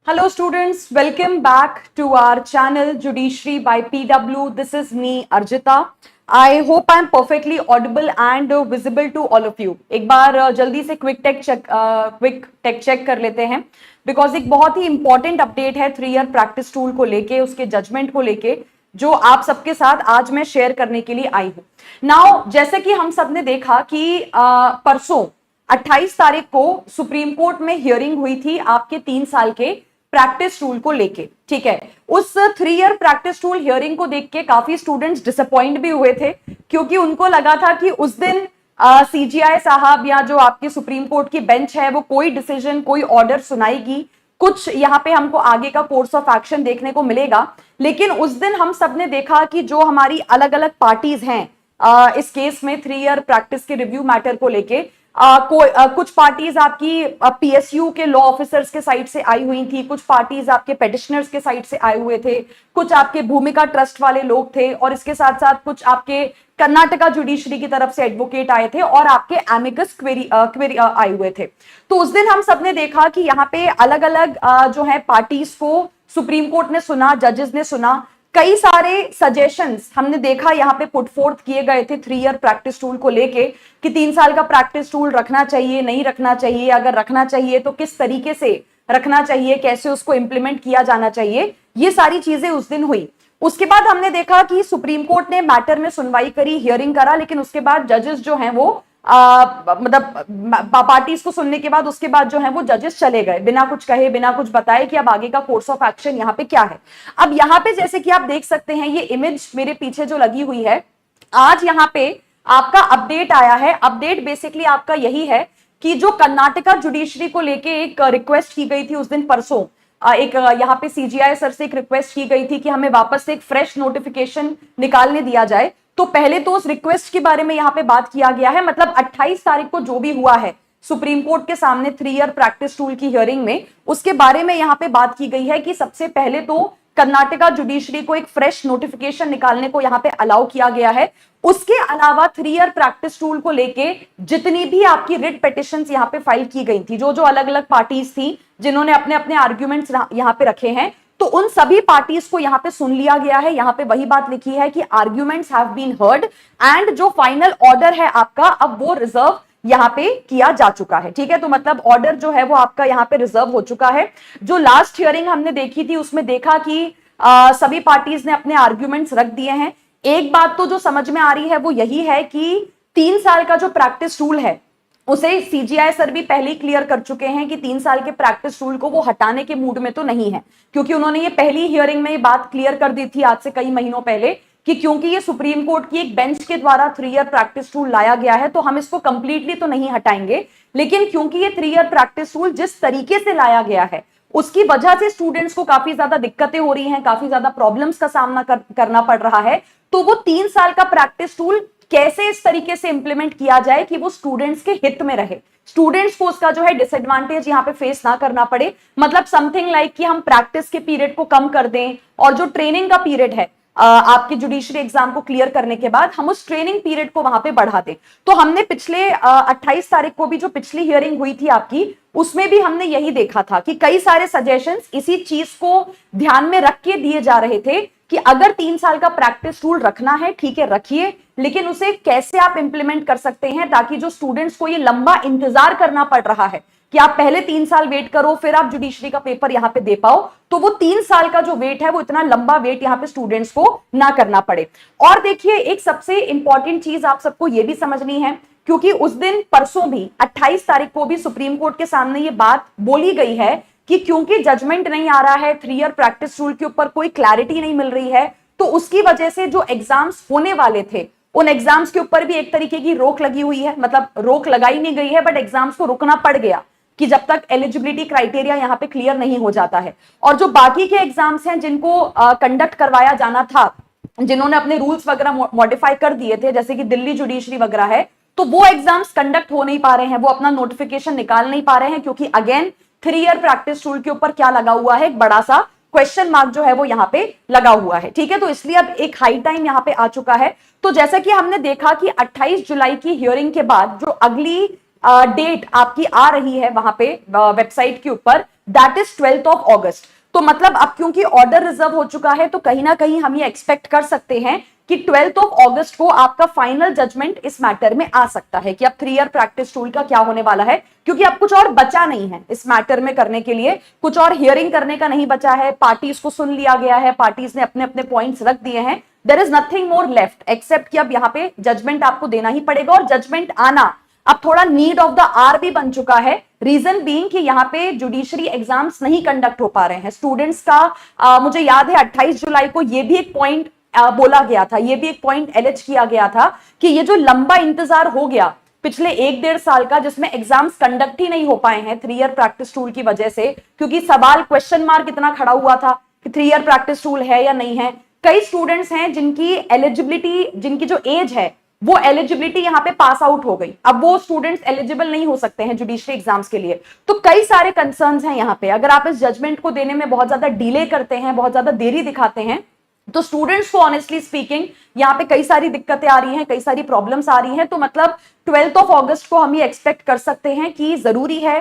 Hello students, welcome back to our channel Judiciary by PW. This is me Arjita. I hope I am perfectly audible and visible to all of you. एक बार जल्दी से quick take check कर लेते हैं because एक बहुत ही important update है 3 year practice tool को लेके, उसके जजमेंट को लेके जो आप सबके साथ आज मैं शेयर करने के लिए आई हूं। नाउ जैसे कि हम सब ने देखा कि परसों 28 तारीख को सुप्रीम कोर्ट में हियरिंग हुई थी आपके 3 साल के प्रैक्टिस टूल को लेके। ठीक है, उस 3 ईयर प्रैक्टिस टूल हियरिंग को देख के काफी स्टूडेंट्स डिसअपॉइंट भी हुए थे क्योंकि उनको लगा था कि उस दिन सीजीआई साहब या जो आपकी सुप्रीम कोर्ट की बेंच है वो कोई डिसीजन, कोई ऑर्डर सुनाएगी, कुछ यहाँ पे हमको आगे का कोर्स ऑफ एक्शन देखने को मिलेगा। लेकिन उस दिन हम सब ने देखा कि जो हमारी अलग अलग पार्टीज हैं इस केस में 3 ईयर प्रैक्टिस के रिव्यू मैटर को लेके, कुछ पार्टीज आपकी पीएसयू के लॉ ऑफिसर्स के साइड से आई हुई थी, कुछ पार्टीज आपके पेटिशनर्स के साइड से आए हुए थे, कुछ आपके भूमिका ट्रस्ट वाले लोग थे और इसके साथ साथ कुछ आपके कर्नाटका जुडिशरी की तरफ से एडवोकेट आए थे और आपके एमिकस क्वेरी आए हुए थे। तो उस दिन हम सबने देखा कि यहाँ पे अलग अलग जो है पार्टीज को सुप्रीम कोर्ट ने सुना, जजेस ने सुना, कई सारे सजेशंस हमने देखा यहाँ पे पुट फोर्थ किए गए थे 3 ईयर प्रैक्टिस टूल को लेके कि 3 साल का प्रैक्टिस टूल रखना चाहिए, नहीं रखना चाहिए, अगर रखना चाहिए तो किस तरीके से रखना चाहिए, कैसे उसको इंप्लीमेंट किया जाना चाहिए, ये सारी चीजें उस दिन हुई। उसके बाद हमने देखा कि सुप्रीम कोर्ट ने मैटर में सुनवाई करी, हियरिंग करा, लेकिन उसके बाद जजेस जो हैं वो मतलब पार्टीज को सुनने के बाद उसके बाद जो है वो जजेस चले गए बिना कुछ कहे, बिना कुछ बताए कि अब आगे का कोर्स ऑफ एक्शन यहाँ पे क्या है। अब यहाँ पे जैसे कि आप देख सकते हैं ये इमेज मेरे पीछे जो लगी हुई है, आज यहाँ पे आपका अपडेट आया है। अपडेट बेसिकली आपका यही है कि जो कर्नाटका जुडिशरी को लेके एक रिक्वेस्ट की गई थी उस दिन परसों, एक यहाँ पे सीजीआई सर से एक रिक्वेस्ट की गई थी कि हमें वापस से एक फ्रेश नोटिफिकेशन निकालने दिया जाए। तो पहले तो उस रिक्वेस्ट के बारे में यहाँ पे बात किया गया है, मतलब 28 तारीख को जो भी हुआ है सुप्रीम कोर्ट के सामने 3 ईयर प्रैक्टिस टूल की हियरिंग में, उसके बारे में यहाँ पे बात की गई है कि सबसे पहले तो कर्नाटका जुडिशरी को एक फ्रेश नोटिफिकेशन निकालने को यहाँ पे अलाउ किया गया है। उसके अलावा 3 ईयर प्रैक्टिस टूल को लेके जितनी भी आपकी रिट पिटिशंस यहाँ पे फाइल की गई थी, जो जो अलग अलग पार्टीज थी जिन्होंने अपने अपने आर्ग्यूमेंट्स यहाँ पे रखे हैं, तो उन सभी पार्टीज को यहाँ पे सुन लिया गया है। यहाँ पे वही बात लिखी है कि arguments have been heard and जो फाइनल ऑर्डर है आपका अब वो रिजर्व यहाँ पे किया जा चुका है। ठीक है, तो मतलब ऑर्डर जो है वो आपका यहाँ पे रिजर्व हो चुका है। जो लास्ट हियरिंग हमने देखी थी उसमें देखा कि सभी पार्टीज ने अपने आर्ग्यूमेंट्स रख दिए हैं। एक बात तो जो समझ में आ रही है वो यही है कि 3 साल का जो प्रैक्टिस रूल है उसे सीजीआई सर भी पहले ही क्लियर कर चुके हैं कि 3 साल के प्रैक्टिस रूल को वो हटाने के मूड में तो नहीं है, क्योंकि उन्होंने ये पहली हियरिंग में ये बात क्लियर कर दी थी आज से कई महीनों पहले कि क्योंकि ये सुप्रीम कोर्ट की एक बेंच के द्वारा 3 ईयर प्रैक्टिस रूल लाया गया है तो हम इसको कंप्लीटली तो नहीं हटाएंगे, लेकिन क्योंकि ये 3 ईयर प्रैक्टिस रूल जिस तरीके से लाया गया है उसकी वजह से स्टूडेंट्स को काफी ज्यादा दिक्कतें हो रही हैं, काफी ज्यादा प्रॉब्लम्स का सामना करना पड़ रहा है, तो वो 3 साल का प्रैक्टिस रूल कैसे इस तरीके से इंप्लीमेंट किया जाए कि वो स्टूडेंट्स के हित में रहे, स्टूडेंट्स को उसका जो है डिसएडवांटेज यहाँ पे फेस ना करना पड़े। मतलब समथिंग लाइक कि हम प्रैक्टिस के पीरियड को कम कर दें और जो ट्रेनिंग का पीरियड है आपके जुडिशरी एग्जाम को क्लियर करने के बाद हम उस ट्रेनिंग पीरियड को वहां पे बढ़ा दें। तो हमने पिछले 28 तारीख को भी जो पिछली हियरिंग हुई थी आपकी, उसमें भी हमने यही देखा था कि कई सारे सजेशंस इसी चीज को ध्यान में रख के दिए जा रहे थे कि अगर 3 साल का प्रैक्टिस रूल रखना है ठीक है रखिए, लेकिन उसे कैसे आप इंप्लीमेंट कर सकते हैं ताकि जो स्टूडेंट्स को ये लंबा इंतजार करना पड़ रहा है कि आप पहले 3 साल वेट करो फिर आप जुडिशरी का पेपर यहाँ पे दे पाओ, तो वो 3 साल का जो वेट है वो इतना लंबा वेट यहाँ पे स्टूडेंट्स को ना करना पड़े। और देखिए एक सबसे इंपॉर्टेंट चीज आप सबको ये भी समझनी है, क्योंकि उस दिन परसों भी 28 तारीख को भी सुप्रीम कोर्ट के सामने ये बात बोली गई है कि क्योंकि जजमेंट नहीं आ रहा है, 3 ईयर प्रैक्टिस रूल के ऊपर कोई क्लैरिटी नहीं मिल रही है, तो उसकी वजह से जो एग्जाम्स होने वाले थे उन एग्जाम्स के ऊपर भी एक तरीके की रोक लगी हुई है। मतलब रोक लगाई नहीं गई है बट एग्जाम्स को रुकना पड़ गया कि जब तक एलिजिबिलिटी क्राइटेरिया यहाँ पे क्लियर नहीं हो जाता है। और जो बाकी के एग्जाम्स हैं जिनको कंडक्ट करवाया जाना था, जिन्होंने अपने रूल्स वगैरह मॉडिफाई कर दिए थे जैसे कि दिल्ली जुडिशरी वगैरह है, तो वो एग्जाम्स कंडक्ट हो नहीं पा रहे हैं, वो अपना नोटिफिकेशन निकाल नहीं पा रहे हैं, क्योंकि अगेन 3 ईयर प्रैक्टिस रूल के ऊपर क्या लगा हुआ है, एक बड़ा सा क्वेश्चन मार्क जो है वो यहाँ पे लगा हुआ है। ठीक है, तो इसलिए अब एक हाई टाइम यहाँ पे आ चुका है। तो जैसा कि हमने देखा कि 28 जुलाई की हियरिंग के बाद जो अगली डेट आपकी आ रही है वहां पे वेबसाइट के ऊपर, दैट इज 12th ऑफ अगस्त। तो मतलब अब क्योंकि ऑर्डर रिजर्व हो चुका है तो कहीं ना कहीं हम ये एक्सपेक्ट कर सकते हैं कि 12th ऑफ अगस्त को आपका फाइनल जजमेंट इस मैटर में आ सकता है कि अब 3 ईयर प्रैक्टिस टूल का क्या होने वाला है, क्योंकि अब कुछ और बचा नहीं है इस मैटर में करने के लिए, कुछ और हियरिंग करने का नहीं बचा है, पार्टीज को सुन लिया गया है, पार्टीज ने अपने अपने पॉइंट्स रख दिए हैं, there is nothing more left except कि अब यहाँ पे जजमेंट आपको देना ही पड़ेगा। और जजमेंट आना अब थोड़ा नीड ऑफ द आर भी बन चुका है, रीजन बीइंग कि यहाँ पे जुडिशरी एग्जाम्स नहीं कंडक्ट हो पा रहे हैं स्टूडेंट्स का। मुझे याद है 28 जुलाई को ये भी एक पॉइंट बोला गया था, ये भी एक पॉइंट एलिज किया गया था कि ये जो लंबा इंतजार हो गया पिछले 1-1.5 साल का, जिसमें एग्जाम्स कंडक्ट ही नहीं हो पाए हैं 3 ईयर प्रैक्टिस टूल की वजह से, क्योंकि सवाल क्वेश्चन मार्क इतना खड़ा हुआ था कि 3 ईयर प्रैक्टिस टूल है या नहीं है। कई स्टूडेंट्स हैं जिनकी एलिजिबिलिटी, जिनकी जो एज है वो एलिजिबिलिटी यहाँ पे पास आउट हो गई, अब वो स्टूडेंट्स एलिजिबल नहीं हो सकते हैं जुडिशरी एग्जाम्स के लिए। तो कई सारे कंसर्न्स हैं यहाँ पे, अगर आप इस जजमेंट को देने में बहुत ज्यादा डिले करते हैं, बहुत ज्यादा देरी दिखाते हैं, तो स्टूडेंट्स को ऑनेस्टली स्पीकिंग यहाँ पे कई सारी दिक्कतें आ रही हैं, कई सारी प्रॉब्लम्स आ रही हैं। तो मतलब 12th ऑफ अगस्त को हम ये एक्सपेक्ट कर सकते हैं कि जरूरी है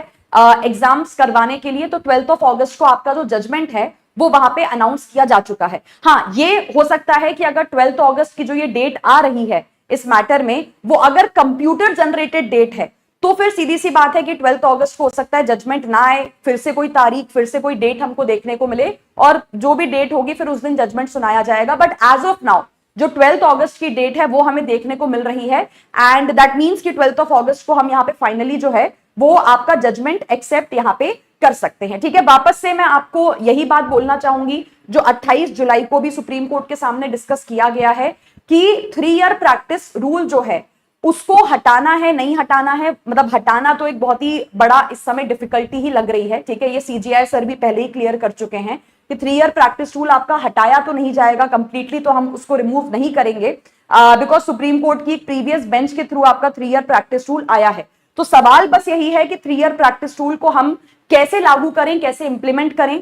एग्जाम्स करवाने के लिए। तो 12th ऑफ अगस्त को आपका जो जजमेंट है वो वहां पे अनाउंस किया जा चुका है। हाँ, ये हो सकता है कि अगर 12th अगस्त की जो ये डेट आ रही है इस मैटर में, वो अगर कंप्यूटर जनरेटेड डेट है तो फिर सीधी सी बात है कि 12th अगस्त को हो सकता है जजमेंट ना आए, फिर से कोई तारीख, फिर से कोई डेट हमको देखने को मिले, और जो भी डेट होगी फिर उस दिन जजमेंट सुनाया जाएगा। बट एज ऑफ नाउ जो 12th अगस्त की डेट है वो हमें देखने को मिल रही है, एंड दैट मीन्स कि 12th ऑफ अगस्त को हम यहाँ पे फाइनली जो है वो आपका जजमेंट एक्सेप्ट यहाँ पे कर सकते हैं। ठीक है, वापस से मैं आपको यही बात बोलना चाहूंगी जो 28 जुलाई को भी सुप्रीम कोर्ट के सामने डिस्कस किया गया है कि 3 ईयर प्रैक्टिस रूल जो है उसको हटाना है, नहीं हटाना है, मतलब हटाना तो एक बहुत ही बड़ा इस समय डिफिकल्टी ही लग रही है। ठीक है, ये सीजीआई सर भी पहले ही क्लियर कर चुके हैं कि 3 ईयर प्रैक्टिस रूल आपका हटाया तो नहीं जाएगा कंप्लीटली, तो हम उसको रिमूव नहीं करेंगे बिकॉज सुप्रीम कोर्ट की प्रीवियस बेंच के थ्रू आपका 3 ईयर प्रैक्टिस रूल आया है। तो सवाल बस यही है कि 3 ईयर प्रैक्टिस रूल को हम कैसे लागू करें, कैसे इंप्लीमेंट करें,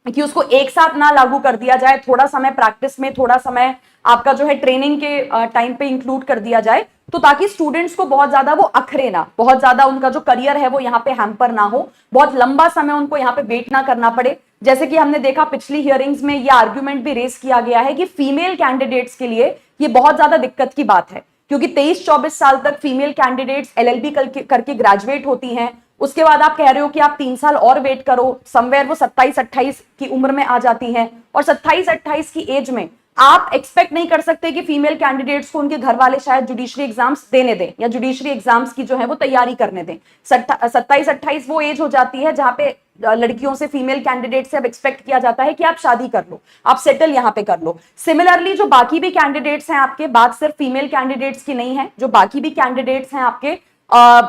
कि उसको एक साथ ना लागू कर दिया जाए, थोड़ा समय प्रैक्टिस में, थोड़ा समय आपका जो है ट्रेनिंग के टाइम पे इंक्लूड कर दिया जाए, तो ताकि स्टूडेंट्स को बहुत ज्यादा वो अखरे ना, बहुत ज्यादा उनका जो करियर है वो यहाँ पे हैम्पर ना हो, बहुत लंबा समय उनको यहाँ पे वेट ना करना पड़े। जैसे कि हमने देखा पिछली हियरिंग्स में ये आर्ग्यूमेंट भी रेस किया गया है कि फीमेल कैंडिडेट्स के लिए ये बहुत ज्यादा दिक्कत की बात है, क्योंकि 23-24 साल तक फीमेल कैंडिडेट्स एलएलबी करके ग्रेजुएट होती हैं, उसके बाद आप कह रहे हो कि आप 3 साल और वेट करो, समवेयर वो 27-28 की उम्र में आ जाती हैं, और 27-28 की एज में आप एक्सपेक्ट नहीं कर सकते कि फीमेल कैंडिडेट्स को उनके घर वाले शायद जुडिशरी एग्जाम्स देने दें या जुडिशरी एग्जाम्स की जो है वो तैयारी करने दें। 27-28 वो एज हो जाती है जहां पे लड़कियों से, फीमेल कैंडिडेट से अब एक्सपेक्ट किया जाता है कि आप शादी कर लो, आप सेटल यहाँ पे कर लो। सिमिलरली जो बाकी भी कैंडिडेट्स हैं आपके, बात सिर्फ फीमेल कैंडिडेट्स की नहीं है, जो बाकी भी कैंडिडेट्स हैं आपके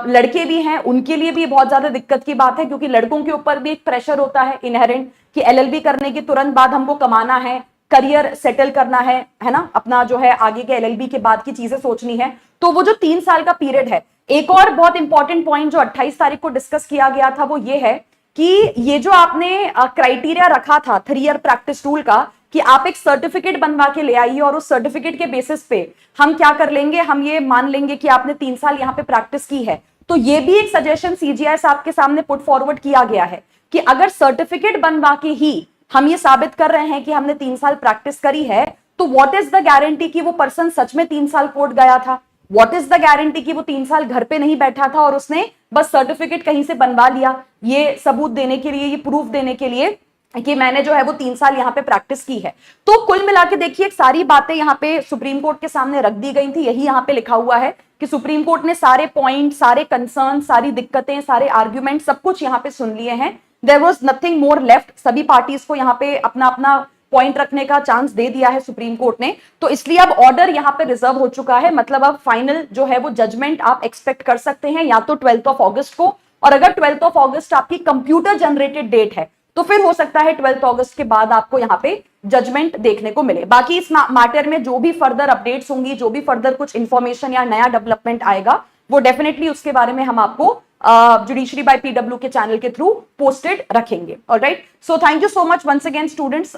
लड़के भी हैं, उनके लिए भी बहुत ज्यादा दिक्कत की बात है, क्योंकि लड़कों के ऊपर भी एक प्रेशर होता है इनहेरेंट कि एलएलबी करने के तुरंत बाद हमको कमाना है, करियर सेटल करना है ना, अपना जो है आगे के एलएलबी के बाद की चीजें सोचनी है। तो वो जो 3 साल का पीरियड है, एक और बहुत इंपॉर्टेंट पॉइंट जो 28 तारीख को डिस्कस किया गया था वो ये है कि ये जो आपने क्राइटेरिया रखा था 3 ईयर प्रैक्टिस रूल का, कि आप एक सर्टिफिकेट बनवा के ले आइए और उस सर्टिफिकेट के बेसिस पे हम क्या कर लेंगे, हम ये मान लेंगे कि आपने 3 साल यहाँ पे प्रैक्टिस की है। तो ये भी एक सजेशन सीजीआई साहब के सामने पुट फॉरवर्ड किया गया है कि अगर सर्टिफिकेट बनवा के ही हम ये साबित कर रहे हैं कि हमने 3 साल प्रैक्टिस करी है, तो व्हाट इज द गारंटी कि वो पर्सन सच में 3 साल कोर्ट गया था, व्हाट इज द गारंटी कि वो 3 साल घर पे नहीं बैठा था और उसने बस सर्टिफिकेट कहीं से बनवा लिया, ये सबूत देने के लिए, ये प्रूफ देने के लिए कि मैंने जो है वो 3 साल यहाँ पे प्रैक्टिस की है। तो कुल मिला के देखिए सारी बातें यहाँ पे सुप्रीम कोर्ट के सामने रख दी गई थी, यही यहाँ पे लिखा हुआ है कि सुप्रीम कोर्ट ने सारे पॉइंट, सारे कंसर्न, सारी दिक्कतें, सारे आर्ग्यूमेंट सब कुछ यहाँ पे सुन लिए हैं। There was nothing more left, सभी पार्टीज को यहाँ पे अपना अपना पॉइंट रखने का चांस दे दिया है सुप्रीम कोर्ट ने, तो इसलिए अब ऑर्डर यहाँ पे रिजर्व हो चुका है। मतलब अब फाइनल जो है वो जजमेंट आप एक्सपेक्ट कर सकते हैं या तो 12th ऑफ अगस्त को, और अगर 12th ऑफ अगस्त आपकी कंप्यूटर जनरेटेड डेट है तो फिर हो सकता है 12th अगस्त के बाद आपको यहाँ पे जजमेंट देखने को मिले। बाकी इस मैटर में जो भी फर्दर अपडेट्स होंगी, जो भी फर्दर कुछ इंफॉर्मेशन या नया डेवलपमेंट आएगा, वो डेफिनेटली उसके बारे में हम आपको जुडिशरी बाय पीडब्ल्यू के चैनल के थ्रू पोस्टेड रखेंगे। Alright, so thank you so much once again students.